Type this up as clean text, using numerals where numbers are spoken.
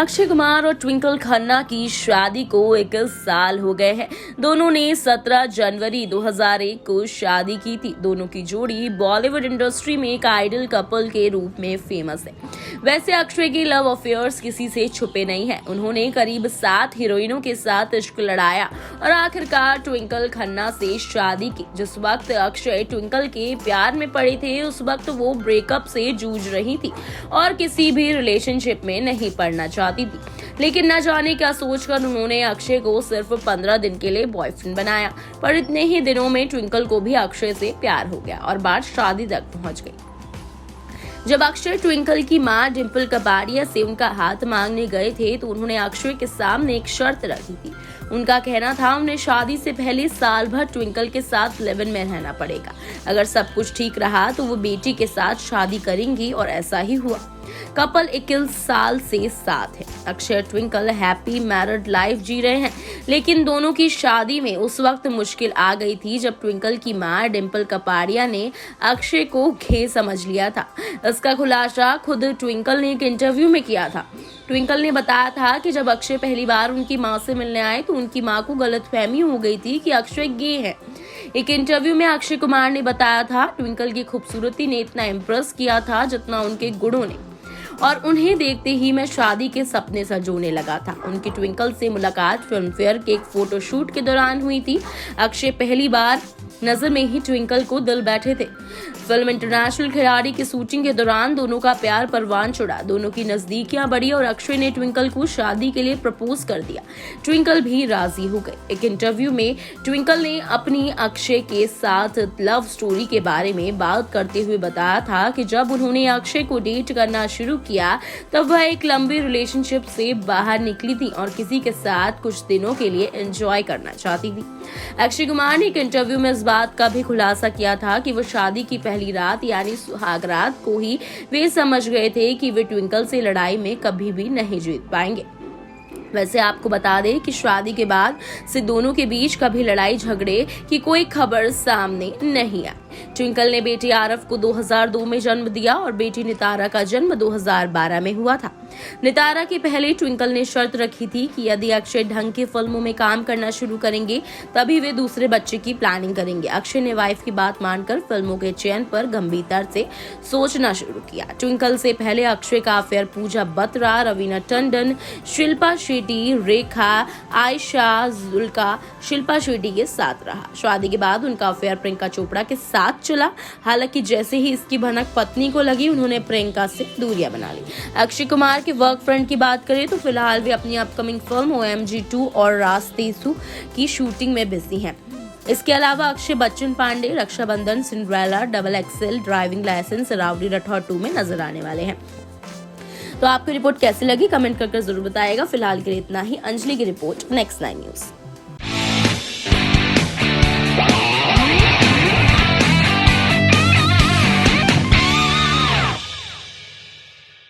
अक्षय कुमार और ट्विंकल खन्ना की शादी को 21 साल हो गए हैं। दोनों ने 17 जनवरी 2001 को शादी की थी। दोनों की जोड़ी बॉलीवुड इंडस्ट्री में एक आइडल कपल के रूप में फेमस है। वैसे अक्षय के लव अफेयर्स किसी से छुपे नहीं हैं। उन्होंने करीब 7 हीरोइनों के साथ इश्क लड़ाया और आखिरकार ट्विंकल खन्ना से शादी की। जिस वक्त अक्षय ट्विंकल के प्यार में पड़े थे, उस वक्त वो ब्रेकअप से जूझ रही थी और किसी भी रिलेशनशिप में नहीं पड़ना चाहती थी। लेकिन न जाने क्या सोचकर उन्होंने अक्षय को सिर्फ 15 दिन के लिए बॉयफ्रेंड बनाया, पर इतने ही दिनों में ट्विंकल को भी अक्षय से प्यार हो गया और बात शादी तक पहुंच गई। जब अक्षय ट्विंकल की मां डिंपल कपाड़िया से उनका हाथ मांगने गए थे, तो उन्होंने अक्षय के सामने एक शर्त रखी थी। उनका कहना था उन्हें शादी से पहले साल भर ट्विंकल के साथ लिव इन में रहना पड़ेगा। अगर सब कुछ ठीक रहा तो वो बेटी के साथ शादी करेंगी और ऐसा ही हुआ। कपल 21 साल से साथ है। Akshay Twinkle happy married life जी रहे हैं, लेकिन दोनों की शादी में उस वक्त मुश्किल आ गई थी जब ट्विंकल की मां डिंपल कपाड़िया ने अक्षय को घे समझ लिया था। इसका खुलासा खुद ट्विंकल ने एक इंटरव्यू में किया था। ट्विंकल ने बताया था कि जब अक्षय पहली बार उनकी मां से मिलने आए तो उनकी मां को गलतफहमी हो गई थी कि अक्षय गे है। एक इंटरव्यू में अक्षय कुमार ने बताया था, ट्विंकल की खूबसूरती ने इतना इम्प्रेस किया था जितना उनके गुणों ने, और उन्हें देखते ही मैं शादी के सपने सजोने लगा था। उनकी ट्विंकल से मुलाकात फिल्मफेयर के एक फोटोशूट के दौरान हुई थी। अक्षय पहली बार नजर में ही ट्विंकल को दिल बैठे थे। फिल्म इंटरनेशनल खिलाड़ी की शूटिंग के दौरान दोनों का प्यार परवान चढ़ा। दोनों की नजदीकियां बढ़ी और अक्षय ने ट्विंकल को शादी के लिए प्रपोज कर दिया। ट्विंकल भी राजी हो गए। एक इंटरव्यू में ट्विंकल ने अपनी अक्षय के साथ लव स्टोरी के बारे में बात करते हुए बताया था कि जब उन्होंने अक्षय को डेट करना शुरू किया तब वह एक लंबी रिलेशनशिप से बाहर निकली थी और किसी के साथ कुछ दिनों के लिए एंजॉय करना चाहती थी। अक्षय कुमार ने एक इंटरव्यू में इस बात का भी खुलासा किया था कि वो शादी की पहली रात यानी सुहाग रात को ही वे समझ गए थे कि वे ट्विंकल से लड़ाई में कभी भी नहीं जीत पाएंगे। वैसे आपको बता दें कि शादी के बाद से दोनों के बीच कभी लड़ाई झगड़े की कोई खबर सामने नहीं आई। ट्विंकल ने बेटी आरव को 2002 में जन्म दिया और बेटी नितारा का जन्म 2012 में हुआ था। नितारा के पहले ट्विंकल ने शर्त रखी थी कि यदि अक्षय ढंग की फिल्मों में काम करना शुरू करेंगे तभी वे दूसरे बच्चे की प्लानिंग करेंगे। अक्षय ने वाइफ की बात मानकर फिल्मों के चयन पर गंभीरता से सोचना शुरू किया। ट्विंकल से पहले अक्षय का अफेयर पूजा बत्रा, रवीना टंडन, शिल्पा शेट्टी, रेखा, आयशा, जुल्का, शिल्पा शेट्टी के साथ रहा। शादी के बाद उनका अफेयर प्रियंका चोपड़ा के साथ चला। हालांकि जैसे ही इसकी भनक पत्नी को लगी, उन्होंने प्रियंका से दूरियां बना ली। अक्षय कुमार के वर्क फ्रंट की बात करें तो फिलहाल वे अपनी अपकमिंग फिल्म OMG 2 और रास्तेसु की शूटिंग में बिजी हैं। इसके अलावा Akshay Bachchan Pandey, Raksha Bandhan, Cinderella, XXL, driving licence, rowdy Rathore 2 में नजर आने वाले हैं। तो आपको रिपोर्ट कैसी लगी कमेंट करके जरूर बताइएगा। फिलहाल के लिए इतना ही। अंजलि की रिपोर्ट, नेक्स्ट 9 न्यूज।